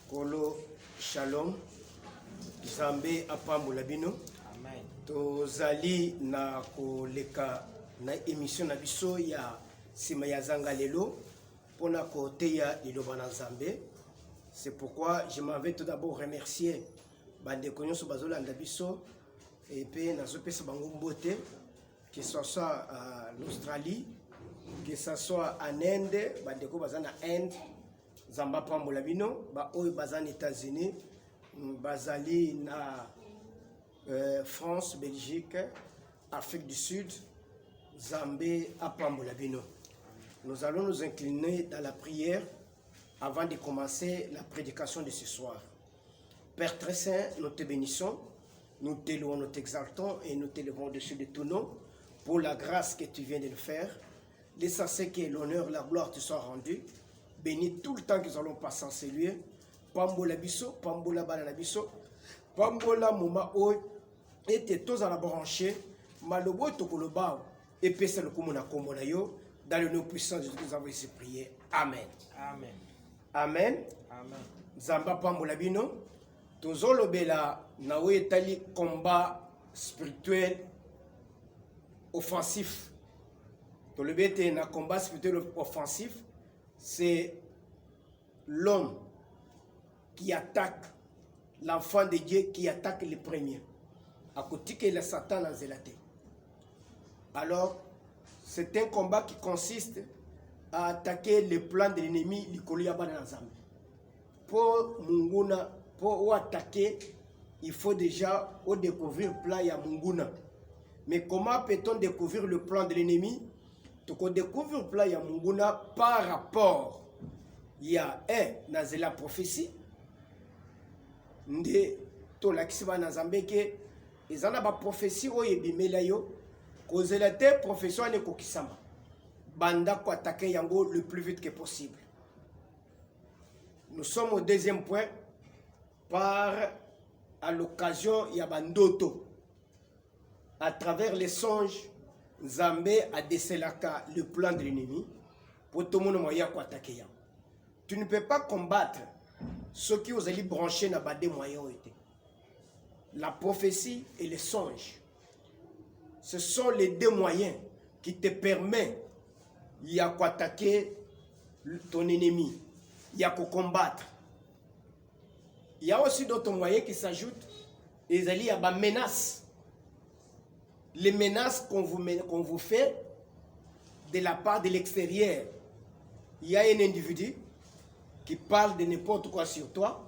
Kolo Shalom, Zambe apambola bino. Amen. Tozali na koleka na émission na biso ya sima ya zanga lelo pona koteya liloba na Nzambe. C'est pourquoi je m'en vais tout d'abord remercier bande konyoso bazolanda biso et puis nazopesa bango mbote, que ce soit en Australie, que ce soit en Inde, bande ko bazana Inde, Zamba pambola bino, ba oyo bazana États-Unis, bazali na France, Belgique, Afrique du Sud, Zambé apambola bino. Nous allons nous incliner dans la prière avant de commencer la prédication de ce soir. Père très saint, nous te bénissons, nous te louons, nous t'exaltons et nous te levons au-dessus de tout nom pour la grâce que tu viens de nous faire. Laisse à ce que l'honneur, la gloire te soient rendus. Bénis tout le temps que nous allons passer en ces lieux. Pambola biso, pambola banana biso, pambola moma oy, et te tous à la brancher, malobo tokoloba, et pesa le komona komona yo, dans le nom puissant de Jésus, nous avons ici prié. Amen. Amen. Amen. Amen. Zamba pambola bino, tozolo bela na we tali combat spirituel offensif. Le but na combat spirituel offensif, c'est l'homme qui attaque l'enfant de Dieu, qui attaque le premier. À côté que le Satan a zélaté. Alors, c'est un combat qui consiste à attaquer le plan de l'ennemi, pour Munguna, pour attaquer, il faut déjà découvrir le plan de Munguna. Mais comment peut-on découvrir le plan de l'ennemi? On découvre le plan de Munguna par rapport, il y a la prophétie, de to lakisiba na Nzambe ke ezana ba prophétie oyo ebimela yo kozela te profession ne kokisama banda ko attaquer yango le plus vite que possible. Nous sommes au deuxième point par à l'occasion ya bandoto à travers les songes Nzambe a décelaka le plan de l'ennemi pour tout le monde moyen ko attaquer yango. Tu ne peux pas combattre ceux qui ont été branchés dans des moyens. La prophétie et les songes. Ce sont les deux moyens qui te permettent d'attaquer ton ennemi. Il y a qu'à combattre. Il y a aussi d'autres moyens qui s'ajoutent. Il y a des menaces. Les menaces qu'on vous fait de la part de l'extérieur. Il y a un individu qui parle de n'importe quoi sur toi,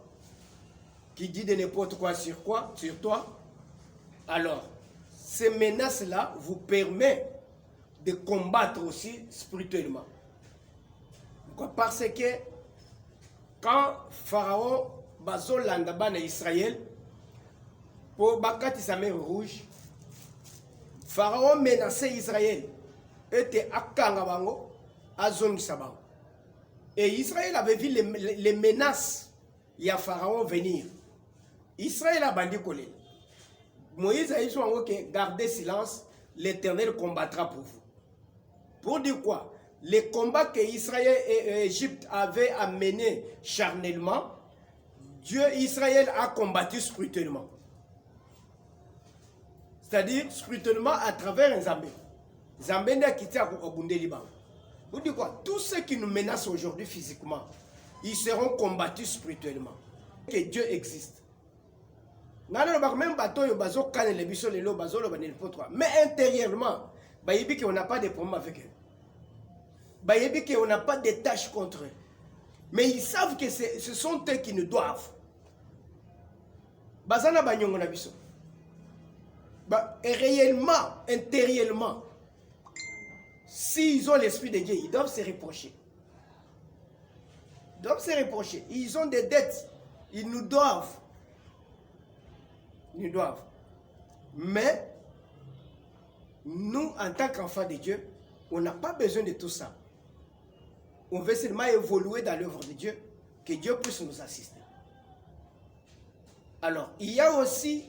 qui dit de n'importe quoi sur toi. Alors, ces menaces-là vous permettent de combattre aussi spirituellement. Pourquoi? Parce que quand Pharaon bazolanda bana Israël pour bakati sa mer rouge, Pharaon menaçait Israël était akanga bango azongisa bango. Et Israël avait vu les menaces, il y a Pharaon venir. Israël a bandit collé. Moïse a dit que gardez silence, l'Éternel combattra pour vous. Pour dire quoi? Les combats que Israël et Égypte avaient à mener charnellement, Israël a combattu spirituellement. C'est-à-dire spirituellement à travers un Zambé. Zambé n'a quitté à Obundé Liban. Vous dites quoi? Tous ceux qui nous menacent aujourd'hui physiquement, ils seront combattus spirituellement. Que Dieu existe. Même bateau, mais intérieurement, on n'a pas de problème avec eux. On n'a pas de tâches contre eux. Mais ils savent que ce sont eux qui nous doivent. Et réellement, intérieurement, s'ils ont l'esprit de Dieu, ils doivent se reprocher. Ils doivent se reprocher. Ils ont des dettes. Ils nous doivent. Ils nous doivent. Mais, nous, en tant qu'enfants de Dieu, on n'a pas besoin de tout ça. On veut seulement évoluer dans l'œuvre de Dieu, que Dieu puisse nous assister. Alors, il y a aussi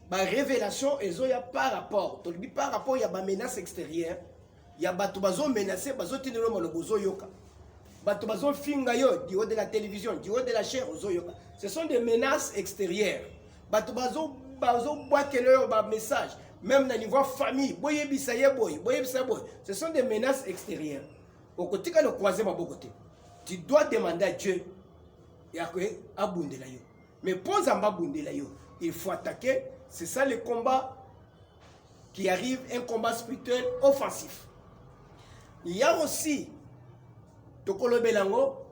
ma révélation, et il y a par rapport. Par rapport, il y a ma menace extérieure. Il y a des gens qui sont menacés, des gens qui sont yoka. bato bazo finga yo du haut de la télévision, du haut de la chair ozoyoka. Ce sont des menaces extérieures. Bato bazo boitele yo ba message, même na niveau famille, boye bisaye boy, boye bisaye boy. Ce sont des menaces extérieures. Au côté quand le croiser ma côté, tu dois demander à Dieu ya ko abundela yo. Mais pour zamba bundela yo, il faut attaquer, c'est ça le combat qui arrive, un combat spirituel offensif. Il y a aussi Tokolo Belango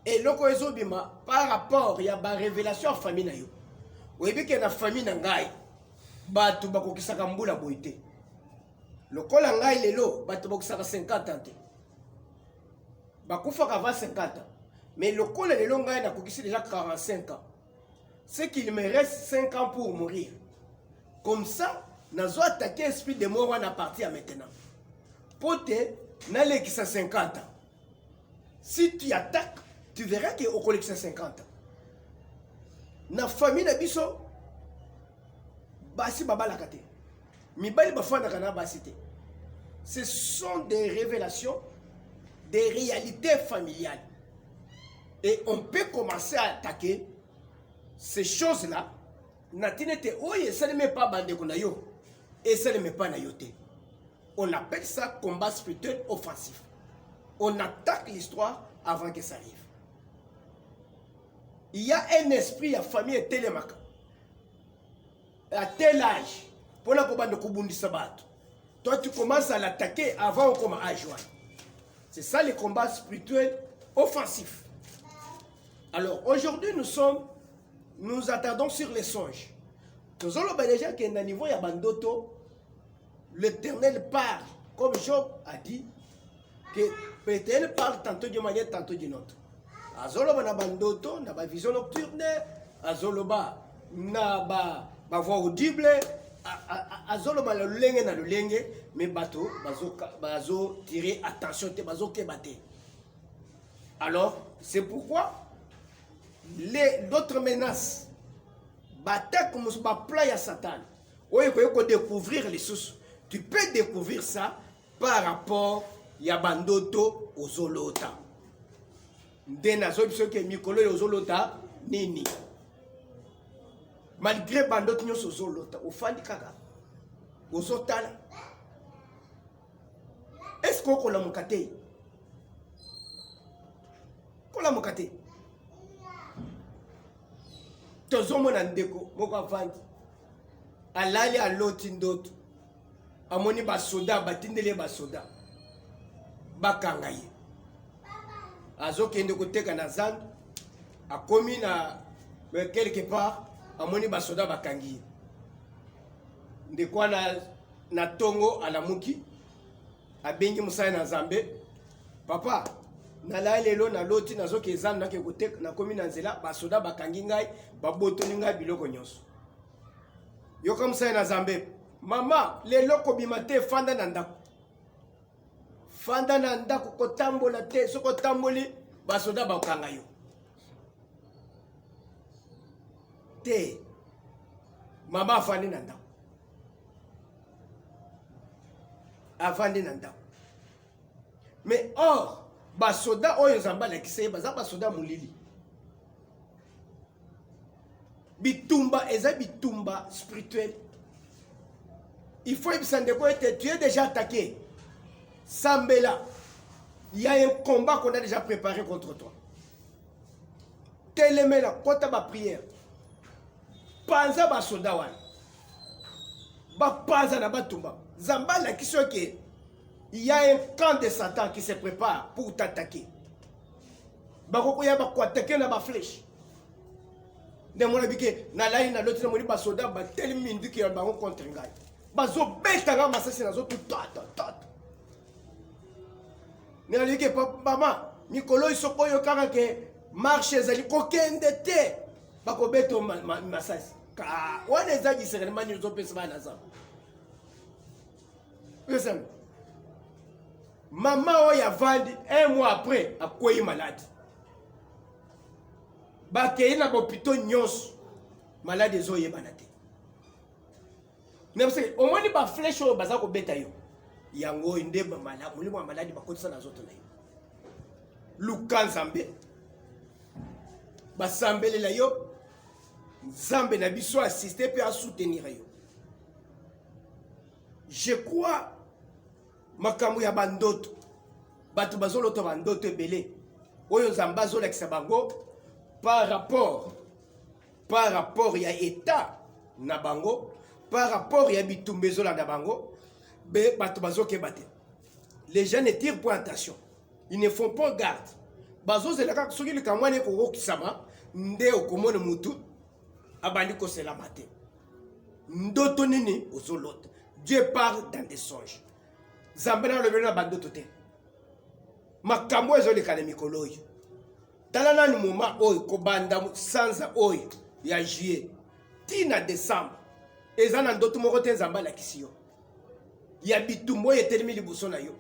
et Loko Ezobima par rapport il y a ba révélation en famille na yo. Oyebi ke na famille na ngai batu bakokisaka mbula boite. Lokola ngai lelo batu bakokisaka 50 ans. Bakufa avant 50 ans. Mais lokola lelo ngai na kokisi déjà 45 ans. C'est qu'il me reste 5 ans pour mourir. Comme ça, nazo attaquer l'esprit de mort à partir maintenant. Pote, n'allez qui 50 ans. Si tu attaques, tu verras que au collègue 50 ans. Na famille na biso, basi baba la kate. Mi bali bafana kana basité. Ce sont des révélations, des réalités familiales. Et on peut commencer à attaquer ces choses-là. Natinete oye, ça ne met pas bande konayo. Et ça ne met pas nayote. On appelle ça combat spirituel offensif. On attaque l'histoire avant que ça arrive. Il y a un esprit à famille et télémaka. À tel âge, pour la combat de Kubundi Sabat, toi tu commences à l'attaquer avant qu'on commence à jouer. C'est ça le combat spirituel offensif. Alors aujourd'hui nous attardons sur les songes. Nous avons déjà qu'à un niveau ya bandoto, l'Éternel parle, comme Job a dit, que l'Éternel parle tantôt d'une manière, tantôt d'une autre. Azoloba na bandoto, na ba vision nocturne, azoloba na ba voix audible, azoloba na lulenge, mais bateau, bazo tirer attention, te bazo kebate. Alors, c'est pourquoi d'autres menaces, bataille comme ce plan à Satan, où il faut découvrir les sources. Tu peux découvrir ça par rapport à Bandoto aux Zolota. Nini. Malgré Bandoto aux Zolota, au Fandi Kaka, aux Zotala. Est-ce qu'on l'a mokate? Qu'on l'a mokate? Tozomona ndeko moko avandi alali aloti ndoto amoni basoda batindele basoda bakanga ye azokende koteka na zandu akomi na quelque part amoni basoda bakangi ye ndeko na tongo alamuki abengi musala na Nzambe papa nalali lelo na loti nazoki ezandu nake koteka nakomi na nzela basoda bakangi ngai babotoli ngai biloko nyonso yoka musala na Nzambe mama lelo kobima te fanda na ndako kotambola te soko tamboli basoda bakanga yo te mama afandi na ndako mais or basoda oyo Nzambe alakisa baza basoda mulili bitumba eza bitumba spirituel. Il faut que tu es déjà attaqué. Sambela, il y a un combat qu'on a déjà préparé contre toi. Telemela, kota ba prière. Panza ba soda wan. Ba panza na batumba. Zamba la kiso ke il y a un camp de Satan qui se prépare pour t'attaquer. Ba koko ya ba ko attaquer na ba flèche. De mon abike na lai na l'autre moni ba soda ba tel mindu ki ba contre ngai. Bazo betanga masasi nazo tout tata. Ne alike papa mikolo isoko yo kaka ke marche ezali kokende te bako beto masasi. Ka wana ezaki serement ni zo pesa bana za. Listen. Maman oya vandi un mois après akoyi malade. Bakei na bopito nyonso malade ezoye banate. Nemse omoni ba flèche o bazako beta yo. Yango inde ba malade, mulimo malade bakotisa na zoto na yo. luka nzambe basambelela yo nzambe na biso assister pe a soutenir yo. Je crois makambo ya bandoto bato bazolota bandoto ebele oyo nzambe azolakisa bango par rapport ya état na bango, par rapport ya bitumba ezolanda bango, bato bazokeba te. Les gens ne tirent point attention, ils ne font pas garde. Bazozelaka soki likamwana ekokokisama nde okomona mutu abandi koselama te. Ndoto nini ozolota. Dieu parle dans des songes. Nzambe na lobeli na bandoto te. Makambo ezoleka na mikolo oyo. Tala nani moma oyo kobanda sanza oyo ya juillet tina décembre. Eza na ndoto moko te nzambe alakisi yo. Ya bitumba oyo etelemi liboso na yo.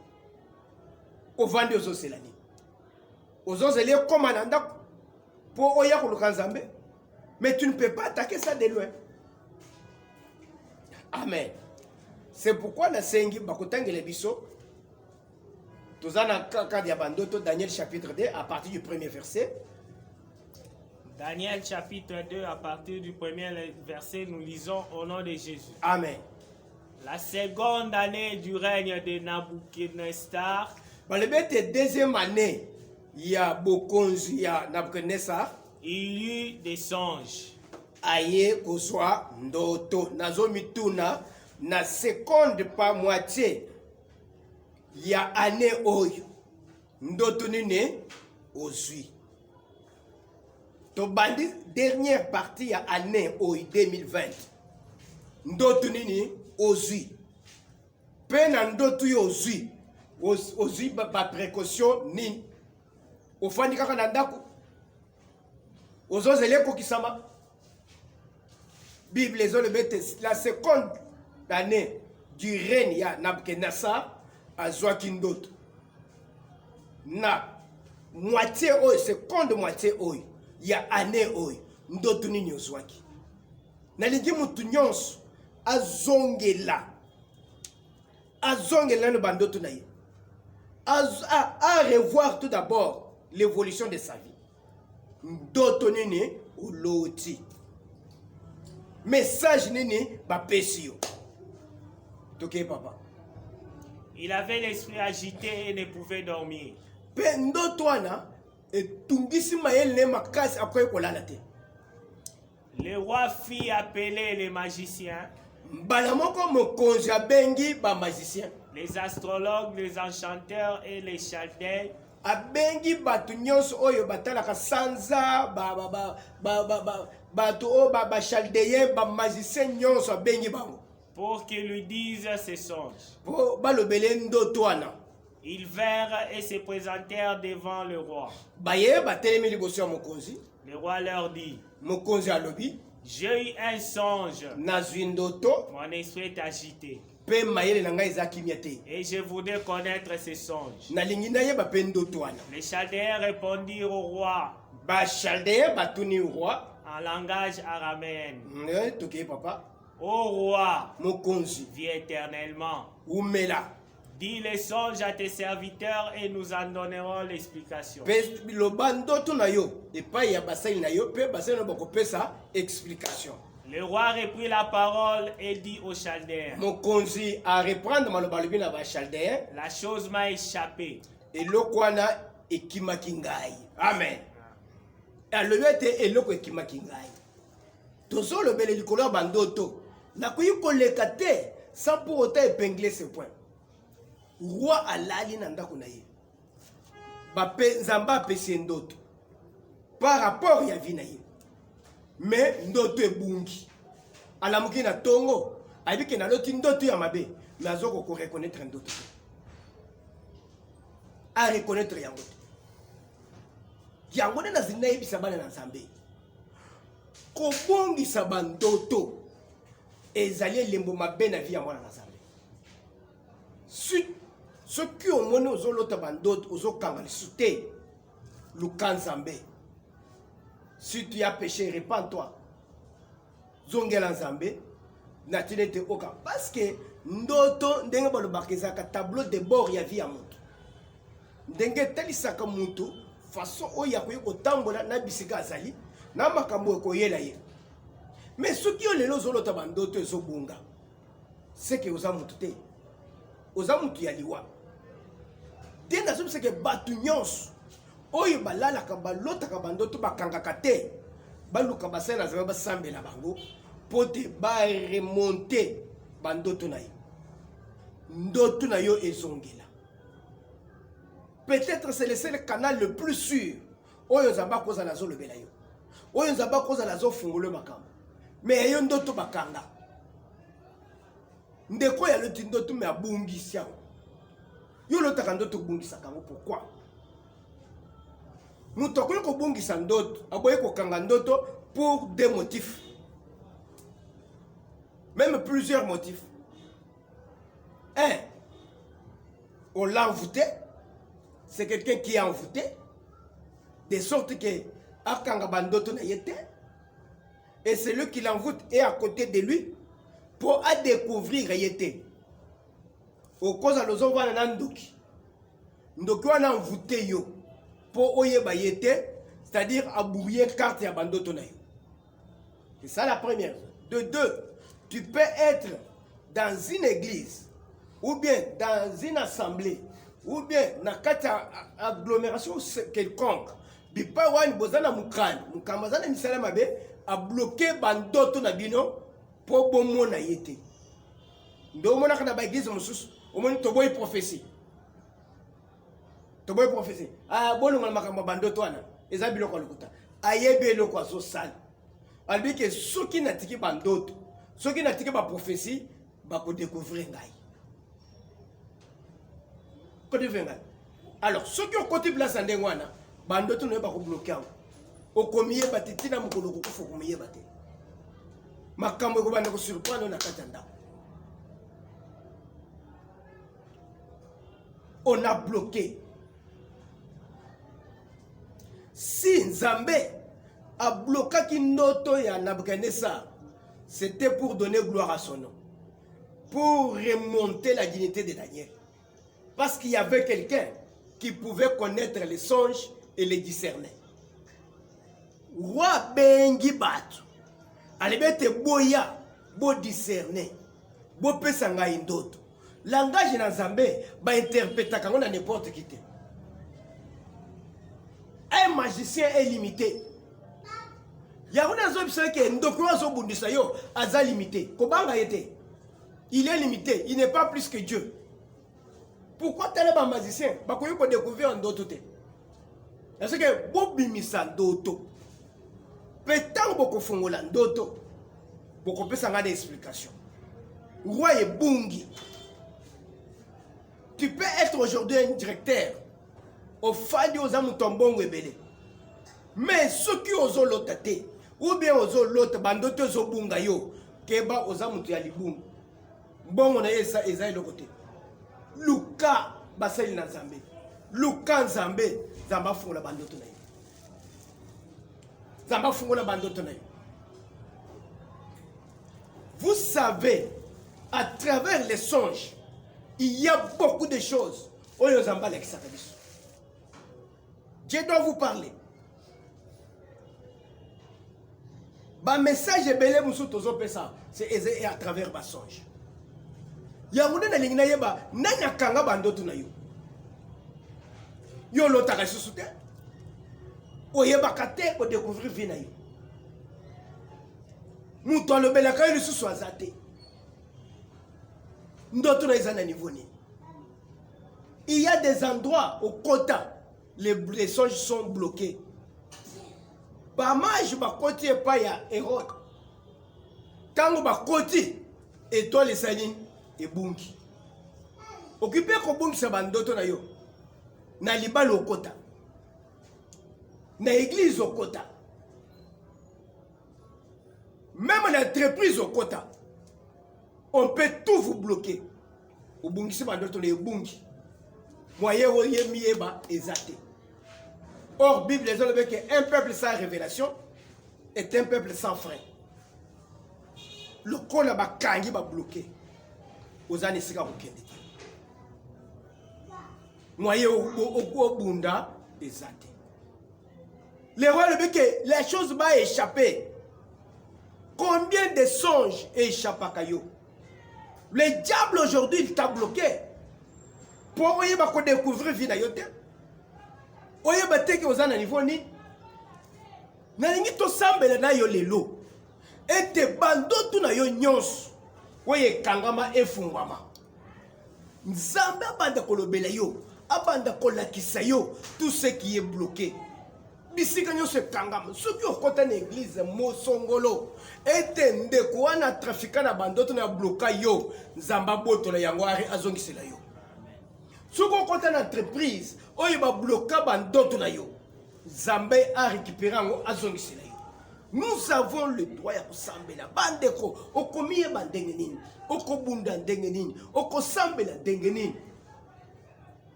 Ovandi ozosela nini. Ozozeli koma na ndako po oya koluka nzambe. Mais tu ne peux pas attaquer ça de loin. Amen. C'est pourquoi na sengi bakotangela biso tozana kaka ya bandoto Daniel chapitre 2 à partir du premier verset. Daniel chapitre 2 à partir du premier verset, nous lisons au nom de Jésus. Amen. La seconde année du règne de Nabuchodonosor, Balebete deuxième année ya bokonzi ya Nabuchodonosor, il y eut des songes. Aye kozwa ndoto nazo mituna na seconde pa moitié ya année oyo ndoto nini ozwi. To bandi dernière partie ya année oyo 2020 ndoto nini ozwi. Pe na ndoto yo ozwi ba précaution nini. Ofandi kaka na ndako ozozele kokisama. Bible la seconde année du règne ya Nabuchodonosor azwaki ndoto. Na moitié oyo, seconde moitié oyo ya année oyo ndoto nini ozwaki. Nalingi mutu nyonso azongela no bandoto na ye. À revoir tout d'abord l'évolution de sa vie. Ndoto nini oloti. Message nini bapesi yo. Toke papa. Il avait l'esprit agité et ne pouvait dormir. Pe ndoto wana etungisi mayele ne makasi akoye kolala te. Le roi fit appeler les magiciens, Mbala moko mokonzi abengi ba magicien. les astrologues, les enchanteurs et les chaldéens. Abengi batu nyonso oyo batalaka sanza batu o ba chaldéen ba magicien nyonso abengi bango. Pour qu'ils lui disent ses songes. Po balobele ndoto wana. Ils vinrent et se présentèrent devant le roi. Baye batelemi liboso ya mokonzi. Le roi leur dit, Mokonzi alobi, j'ai eu un songe, nazwi ndoto mon esprit est agité, pe mayele na ngai eza kimia te. et je voudrais connaître ces songes. Nalingi nayeba pe ndoto wana. Les chaldéens répondirent au roi Ba chaldéen batuni roi. en langage araméen. Toke papa. Ô roi, Mokonzi vis éternellement. umela. Dis les songes à tes serviteurs et nous en donnerons l'explication. Pe biloba ndoto na yo epai ya basali na yo pe basali na bakopesa explication. Le roi reprit la parole et dit aux chaldéens, Mokonzi a reprendre maloba lobi na ba chaldéen. la chose m'a échappé. Eloko wana ekimaki ngai. Amen. Alobi ete eloko ekimaki ngai. Tozolobele likolo ya bandoto nakoki koleka te sans pour autant épingler ce point. Roi alali na ndako na ye. Bape nzamba apesi ndoto par rapport ya vie na ye. Mais ndoto ebungi. Alamuki na tongo ayebiki na loti ndoto ya mabe nazoko ko reconnaître ndoto. A reconnaître yango. Yango na zina yebisa bana na nzambe. Kobongisa bandoto ezali elembo mabe na vie ya mwana na nzambe. Ceux qui ont mené aux autres bandotes, aux autres lisusu te, luka nzambe. Si tu as péché, répands-toi. Zongela nzambe, natine te oka. Parce que ndoto ndenge balobaka ezaka tableau de bord ya vie ya mutu. Ndenge talisaka mutu façon oyo akoki kotambola na bisika azali na makambo ekoyela ye. Mais soki yo lelo ozolota bandoto ezobunga, c'est que oza mutu te, oza mutu ya liwa te. Nazobisa ke bato nyonso oyo balalaka balotaka bandoto bakangaka te, baluka basala na zamba basambela bango po te baremonte bandoto na yo. Ndoto na yo ezongela. Peut-être c'est le canal le plus sûr oyo nzamba koza nazo lobela yo, oyo nzamba koza nazo fungolo makambo. Mais yo ndoto bakanga ndeko ya loti ndoto me abungisi yango. Yo lotaka ndoto bungisa kango. Pourquoi? Mutu akoki kobungisa ndoto aboye kokanga ndoto pour des motifs, même plusieurs motifs. Un, on l'a envoûté. C'est quelqu'un qui est envoûté, de sorte que akanga bandoto na yete, et celui qui l'envoûte est à côté de lui pour à découvrir yete. Au cause de l'ozon wana nandoki, ndoki wana envoûté yo pour oyeba yete, c'est-à-dire abouiller carte ya bandoto na yo. C'est ça la première. De deux, tu peux être dans une église ou bien dans une assemblée ou bien dans une agglomération quelconque. Bipa wani bozana mukani, mukamazana misala mabe a bloqué bandoto na bino pour bomo na yete. Ndo mona kana ba église mususu, o moni toboy prophétie. Toboy prophétie. Ah bonu ngala makamba bandoto wana, eza biloko lokuta. Ayebe eloko azo sala. Albi ke soki natiki bandoto, soki natiki ba prophétie, ba ko découvrir ngai. Alors, ceux qui ont côté place en Dengwana, bandoto ne pas bloquer. Au comier batiti na mukolo ko fo comier baté. Makambo ko banda ko surprendre na katanda. On a bloqué. Si Nzambe a bloqué Kindoto ya Nabucodonosor, c'était pour donner gloire à son nom, pour remonter la dignité de Daniel. Parce qu'il y avait quelqu'un qui pouvait connaître les songes et les discerner. Roi Bengi Batu, alibete boya, bo discerner, bo pesanga indoto. Langage na Nzambe ba interpréter kango na n'importe qui te. Un magicien est limité. Ya una zo bisa ke ndoko zo bundisa yo aza limité. Kobanga yete. Il est limité, il n'est pas plus que Dieu. Pourquoi tel est un magicien? Parce qu'il faut découvrir un d'autre. Parce que Bobi misa d'autre. Peut-être beaucoup font la d'autre. Beaucoup peut s'en des explications. Roi et bungi. Tu peux être aujourd'hui un directeur. Au fadi aux amis tombons rebelle. Mais ceux qui osent l'autre ou bien osent l'autre bandote aux bunga yo. Keba aux amis tuyalibung. Bon on a ça et ça de côté. Luka basali na Nzambe. Luka Nzambe Zamba fungola bandoto na yo. Zamba fungola bandoto na yo. Vous savez, à travers les songes, il y a beaucoup de choses. Oyo Zamba l'exaka biso. Dieu doit vous parler. Ba message belé musu tozo pesa, c'est à travers ba songe. Yangoune na lingina yeba nanya kanga bandoto na yo. Yo lotaka susu te. Oyeba kate ko découvrir vie na yo. Mutu alobelaka yo susu azate. Ndoto na izana niveau ni. Il y a des endroits au Kota, les songes sont bloqués. Bamaj bakoti epa ya Hérode. Tango bakoti étoile les salines et bungi. Occupé ko bungi sa bandoto na yo. Na libala au Kota. Na église au Kota. Même en entreprise au Kota. On peut tout vous bloquer. Au bungi sa bandoto na bungi. Moyen oye mieba ezate. Or, Bible les autres qu'un peuple sans révélation est un peuple sans frein. Le col là-bas kangi va bloquer. Aux années sika okende. Moyen au bunda ezate. Le roi le dit que la chose va échapper. Combien de songes échappent à Kayo? Le diable aujourd'hui, il t'a bloqué. Pour découvrir vie na yote. Oye bateke ozana niveau ni. Na lingi to sambela na yo lelo. Ete bandotu na yo nyos. Oye kangama efungwama. Nzambe abanda kolobela yo. Abanda kolakisa yo. Tout ce qui est bloqué. Bisika nyose kangama. Soki okota na église mosongolo. Ete ndeko wana trafika na bandotu na bloka yo. Nzamba boto la yango ari azongisela yo. Soki okota na entreprise. Oye ba bloka bandotu na yo. Nzambe a récupéré ngo azongisela yo. Nous avons le droit ya kusambela bandeko okomiye bandenge nini okobunda ndenge nini okosambela ndenge nini.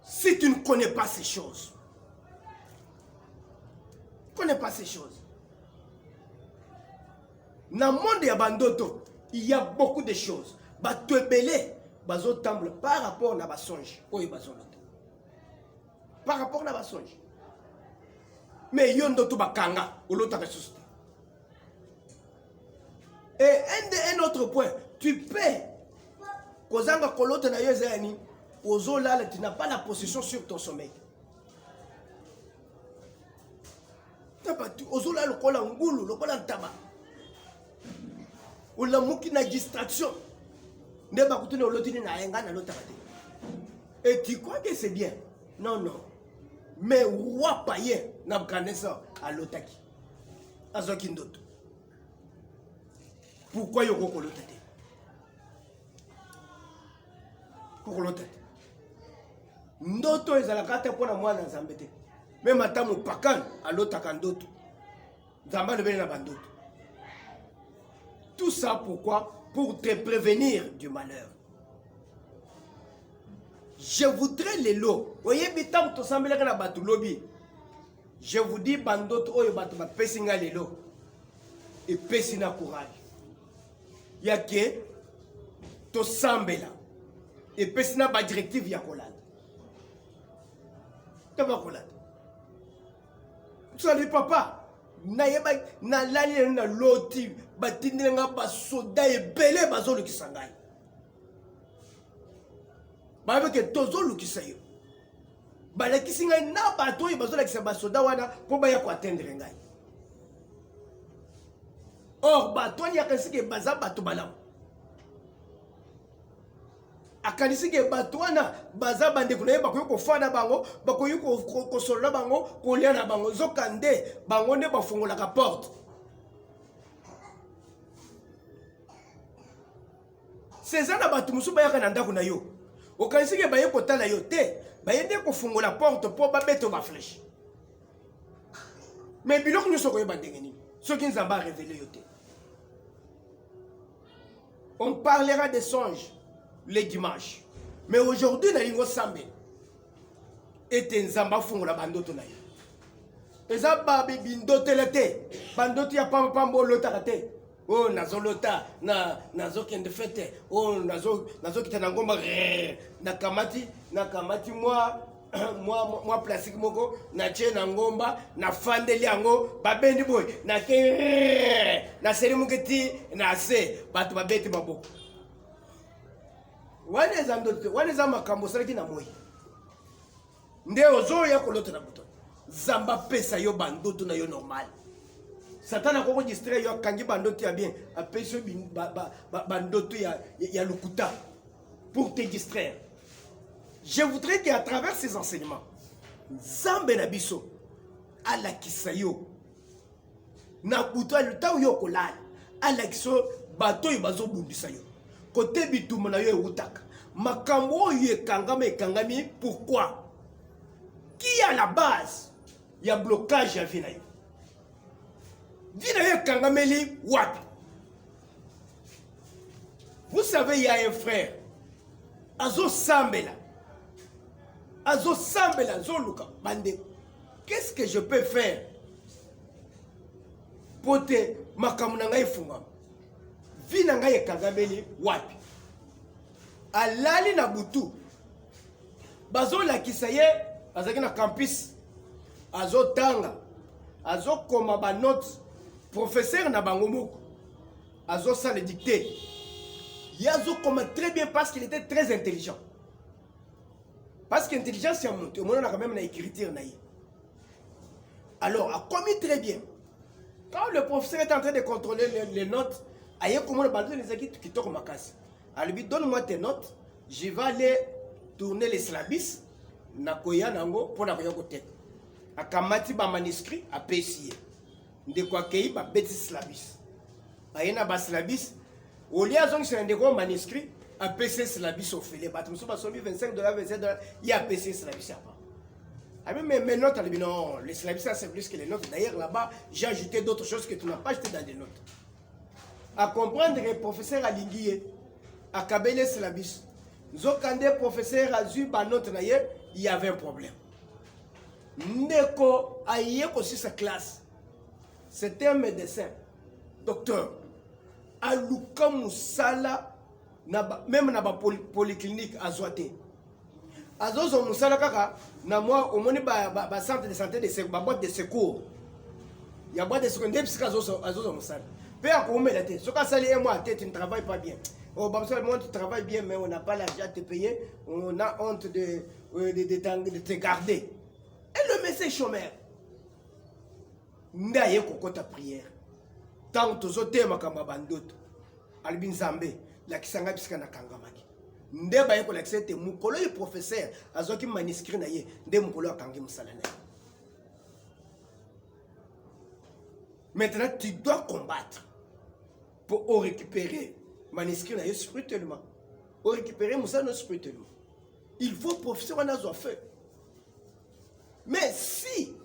Si tu ne connais pas ces choses, connais pas ces choses. Dans le monde ya bandoto, il y a beaucoup de choses. Bato ebele bazo temble par rapport na basonge oyo bazolota. Par rapport na basonge. Mais yondo to bakanga olota ressuscité. Et un autre point, tu peux kozanga kolota na yezani ozolala, tu n'as pas la possession sur ton sommeil. Ozolala lokola ngulu lokola ntaba. Ola muki na distraction. Ndeba kutune olotini na yenga na lota bate. Et tu crois que c'est bien? Non, non. Mais roi païen Nabucodonosor à l'otaki. Azoki ndoto. Pourquoi yoko kolotate? Kolotate. Ndoto ezalaka te pona mwana nzambe te. Même atamu pakan alotaka ndoto. Nzamba le bene na bandoto. Tout ça pourquoi? Pour te prévenir du malheur. Je voudrais les lots. Voyez, bitam to sambela kana batu lobby. Je vous dis bandoto oyo batu ba pesinga les lots. Et pesina courage. Yake to sambela. Et pesina ba directive ya kolanda. Taba kolanda. Tu as papa. Na yeba na lali na loti batindinga ba soda ebele bazolo kisangai. Ba que tozo lukisa yo. Ba la kisinga na bato yi bazola kisa ba soda wana po ba ya ko atteindre ngai. Or bato ni akasike baza bato balamu. Akanisike bato wana baza bande kunaye bakoyo ko fana bango, bakoyo ko solola bango, ko lia na bango zokande bango ne ba fongola ka porte. César bato musu ba yaka na ndako na yo. Okanisike baye ko tala yo te, baye de ko fongola porte po ba beto ba flèche. Mais biloko nyo soko yeba ndenge nini. Soki nzamba révélé yo te. On parlera des songes les dimanches. Mais aujourd'hui, na lingo sambe. Ete nzamba fongola bandoto na yo. Eza babi bindote lete. Bandoto ya pambo lota te. Oh nazolota nazo kende fete. Oh nazo kitana ngomba nakamati moi plastique moko na chena ngomba na fandeli yango babendi boy na ke na seri muketi na se batu babeti baboko. Wane za ndoto, wane za makambo saraki na moi. Nde ozo ya kolota na buto. Zamba pesa yo bandoto na yo normal. Satana koko distrait yo kangi bandoto ya bien, apesa bandoto ya lukuta pour te distraire. Je voudrais qu'à travers ces enseignements, Zambe na biso ala kisayo na buto le temps yo kolala ala kiso bato yo bazo bundisa yo. Côté bitumo na yo utaka. Makambo yo ekangami pourquoi? Qui a la base? Il y a blocage ya vie na yo. Vie na yo ekangameli wapi? Vous savez, il y a un frère Azo Sambela. Azo Sambela Zoluka Bande. Qu'est-ce que je peux faire pour te makambo na ngai funga? Vi na ngai ekangambeli wapi? Alali na butu. Bazo la kisaye azaki na campus. Azo tanga. azo koma ba note professeur na bango moko azo ça le dicté yazo koma très bien parce qu'il était très intelligent parce qu'intelligence c'est monté on a quand même na écriture na. Alors a commis très bien quand le professeur est en train de contrôler les notes aye comment le bandit les équipes qui toquent ma casse alors lui donne-moi tes notes je vais aller tourner les syllabus na koya nango pour na koya côté akamati ba manuscrit a pesier ndeko akei ba beti syllabus ayena ba syllabus au lieu azong c'est ndeko manuscrit a pesier syllabus au fele ba tumso ba somi $25 $27 il a pesier syllabus apa ah mais mes notes non les syllabus ça c'est plus que les notes d'ailleurs là-bas j'ai ajouté d'autres choses que tu n'as pas acheté dans les notes à comprendre que professeur alingié a kabele syllabus zokande professeur azu ba note na ye il y avait un problème. Ndeko aïe aussi sa classe. C'était un médecin, docteur. Aluka Moussala, même dans la polyclinique à Zouate. Azozo Moussala Kaka, na moi, au moins, centre de santé de boîte de secours. Il y a boîte de secours, parce qu'Azozo Moussala. Père, comment la tête? Ce qu'a salé moi, tête, tu ne travailles pas bien. Oh, bah, moi, tu travailles bien, mais on n'a pas l'argent à te payer. On a honte de te garder. Et le médecin chômeur. Ndaye koko ta prière. Tant tozote makamba bandoto. Albin Zambe, la kisanga bisika na kangamaki. Nde baye ko l'accepte mukolo le professeur azoki manuscrit na ye, nde mukolo akangi musala na. Maintenant tu dois combattre pour récupérer manuscrit na ye spirituellement. Pour récupérer musala spirituellement. Il faut professeur en a fait. Mais si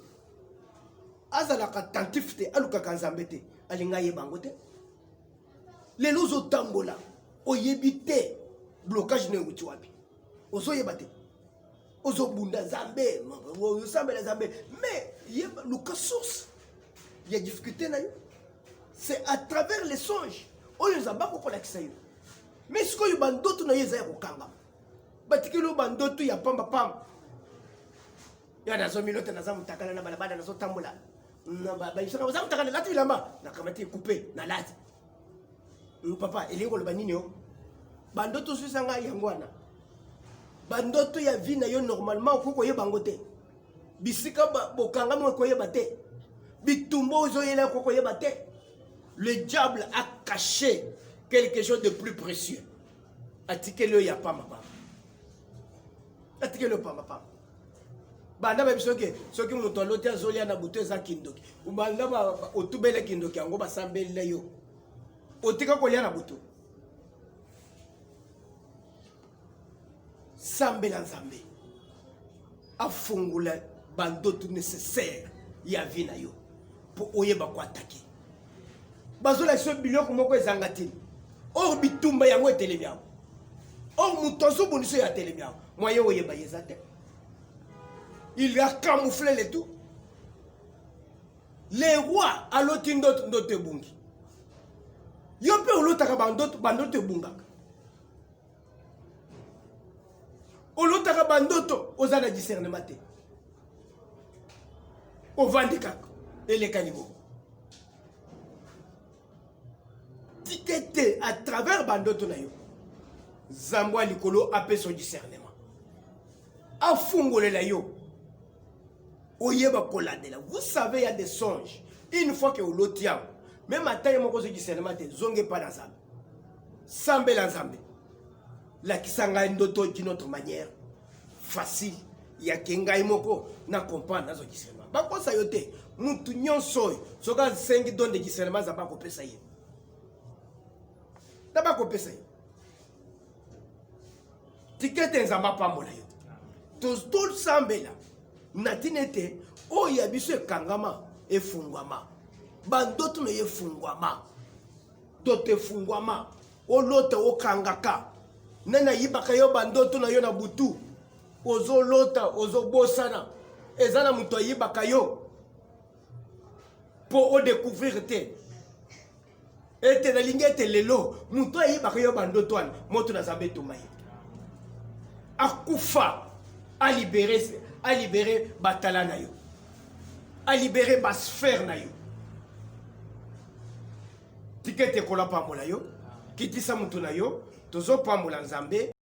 azalaka attentif aluka kanzambete alinga yebangote les lozo tambola oyebite blocage ne wuti wapi ozo yebate ozo bunda zambe ozo sambela zambe mais yeba luka source il y a difficulté na yo c'est à travers les songes oyo zambako ko lakisa yo mais ce que yo bandoto na yeza ya kokanga batikelo bandoto ya pamba pamba ya nazo milote nazo mutakala na balabala nazo tambola na ba isaka nazo mutakala lati bilamba na kamati couper na lati papa elingo lo banini yo bandoto susanga yangwana bandoto ya vie na yo normalement ko yeba ngote bisika bokanga mo ko yeba te bitumbo zo yela ko yeba te le diable a caché quelque chose de plus précieux atikelo ya pamba pamba atikelo pamba pamba banda ba bisoke soki muto lote azolia na buto eza kindoki ubanda ba otubele kindoki yango basambele yo otika kolia na buto sambela nzambe afungula bandoto nécessaire ya vie na yo pour oyeba ko attaquer bazola so biloko moko ezangatini or bitumba yango etelemi yango or mutozo boniso ya telemi yango moye oyeba yezate. Il a camouflé le tout. Les rois à l'autre ndote bungi. Yo pe olotaka bandote bungaka. Olotaka bandoto ozana discernement te. Ovandikaka ele kanibo. Tikete à travers bandoto na yo. Zambwa likolo apé son discernement. Afungole la yo. Vous savez, il y a des songes. Une fois que vous l'ôtez, même à taille, je dis que zonge pas dans ça. Sambe la zambe. La kisanga ndoto d'une autre manière. Facile. Il y a kenga imoko na comprendre dans ce discernement. Ba ko sa yote, mutu nyonso, soka 5 don de discernement za ba ko pesa ye. Da ba ko pesa ye. Tikete nzamba pambola yo. Tout sambe la. Natinete o ya biso kangama efungwama bandoto no yefungwama dote fungwama o lote o kangaka nana yibaka yo bandoto na yo na butu ozo lota ozo bosana ezana muto yibaka yo pour o découvrir te ete na lingete lelo muto yibaka yo bandoto an moto na zabe to mai akufa a libérer batalana yo a libéré ma sphère na yo. Tikete kola pambola yo, kitisa mutu na yo, tozo pambola Nzambe.